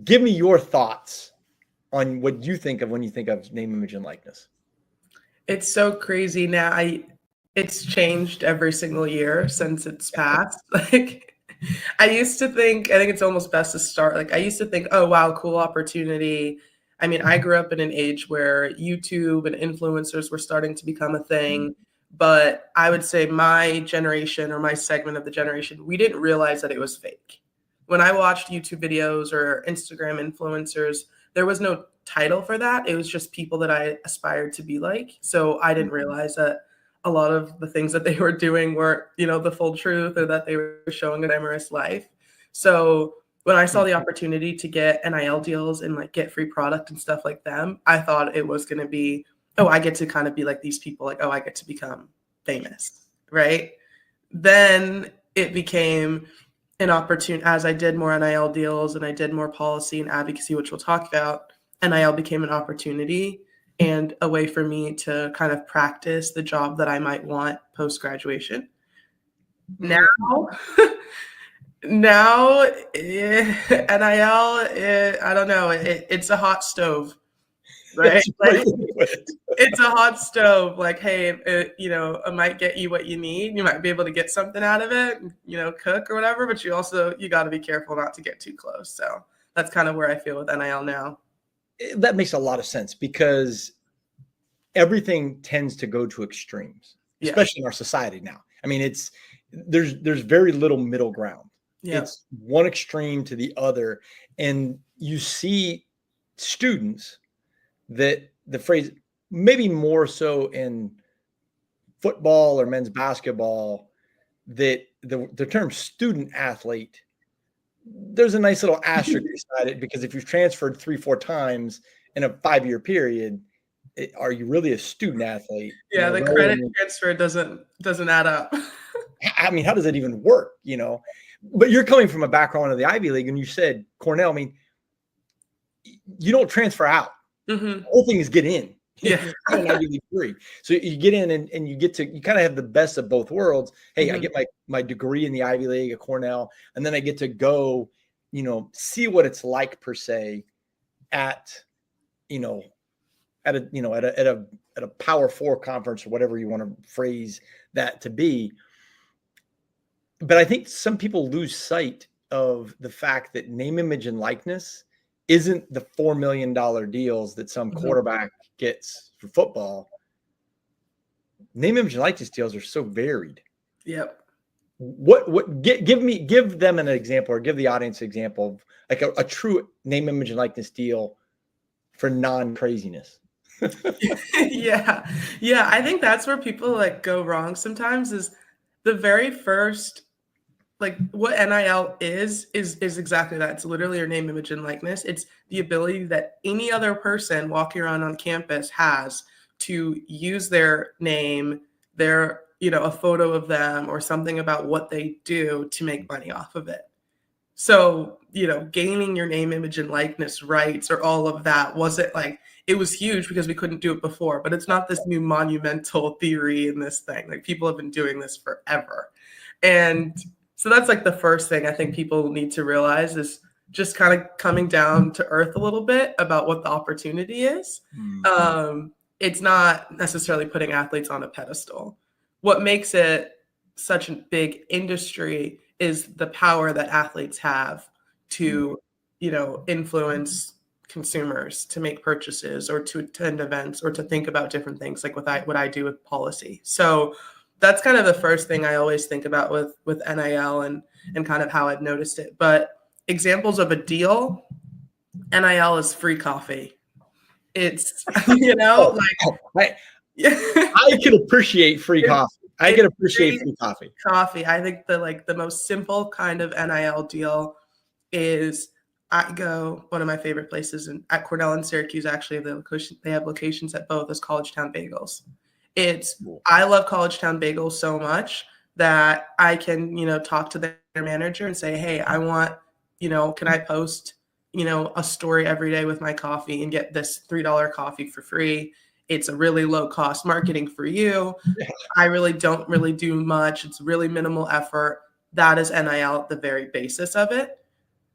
give me your thoughts on what you think of when you think of name, image, and likeness. It's so crazy now. It's changed every single year since it's passed. Like, I used to think, I think it's almost best to start. Like, I used to think, oh, wow, cool opportunity. I mean, I grew up in an age where YouTube and influencers were starting to become a thing. But I would say my generation, or my segment of the generation, we didn't realize that it was fake. When I watched YouTube videos or Instagram influencers, there was no title for that. It was just people that I aspired to be like. So I didn't realize that a lot of the things that they were doing weren't, the full truth, or that they were showing a glamorous life. So when I saw the opportunity to get NIL deals and like get free product and stuff like them, I thought it was going to be, oh, I get to kind of be like these people, like, oh, I get to become famous, right? Then it became an opportunity, as I did more NIL deals and I did more policy and advocacy, which we'll talk about, NIL became an opportunity and a way for me to kind of practice the job that I might want post-graduation. Now, NIL, I don't know, it's a hot stove, right? Like, it's a hot stove. Like, hey, it might get you what you need. You might be able to get something out of it, cook or whatever, but you got to be careful not to get too close. So that's kind of where I feel with NIL now. That makes a lot of sense, because everything tends to go to extremes, especially in our society now. I mean, there's very little middle ground. Yeah. It's one extreme to the other. And you see students that the phrase, maybe more so in football or men's basketball, that the term student athlete, there's a nice little asterisk beside it, because if you've transferred 3-4 times in a 5-year period, are you really a student athlete? Yeah, the credit transfer doesn't add up. I mean, how does it even work? But you're coming from a background of the Ivy League, and you said Cornell. I mean, you don't transfer out. The whole thing is get in. Yeah. Ivy League 3. So you get in and you kind of have the best of both worlds. Hey, I get my degree in the Ivy League at Cornell, and then I get to go, see what it's like per se at a Power 4 conference, or whatever you want to phrase that to be. But I think some people lose sight of the fact that name, image, and likeness isn't the $4 million deals that some quarterback gets for football. Name, image, and likeness deals are so varied. Yep. Give them an example, or give the audience an example of like a true name, image, and likeness deal for non-craziness. Yeah. I think that's where people like go wrong sometimes, is the very first, like, what NIL is exactly that. It's literally your name, image, and likeness. It's the ability that any other person walking around on campus has to use their name, their, a photo of them or something about what they do to make money off of it. So, gaining your name, image, and likeness rights, or all of that, wasn't like, it was huge because we couldn't do it before, but it's not this new monumental theory in this thing. Like, people have been doing this forever. And so that's like the first thing I think people need to realize, is just kind of coming down to earth a little bit about what the opportunity is. It's not necessarily putting athletes on a pedestal. What makes it such a big industry is the power that athletes have to, influence consumers to make purchases, or to attend events, or to think about different things, like what I do with policy. So that's kind of the first thing I always think about with NIL and kind of how I've noticed it. But examples of a deal, NIL is free coffee. It's, I can appreciate free coffee. I can appreciate free coffee. I think the most simple kind of NIL deal is, one of my favorite places at Cornell and Syracuse, actually, they have locations at both, as College Town Bagels. I love College Town Bagels so much that I can, talk to their manager and say, hey, I want, can I post, a story every day with my coffee and get this $3 coffee for free? It's a really low cost marketing for you. I really don't do much. It's really minimal effort. That is NIL at the very basis of it.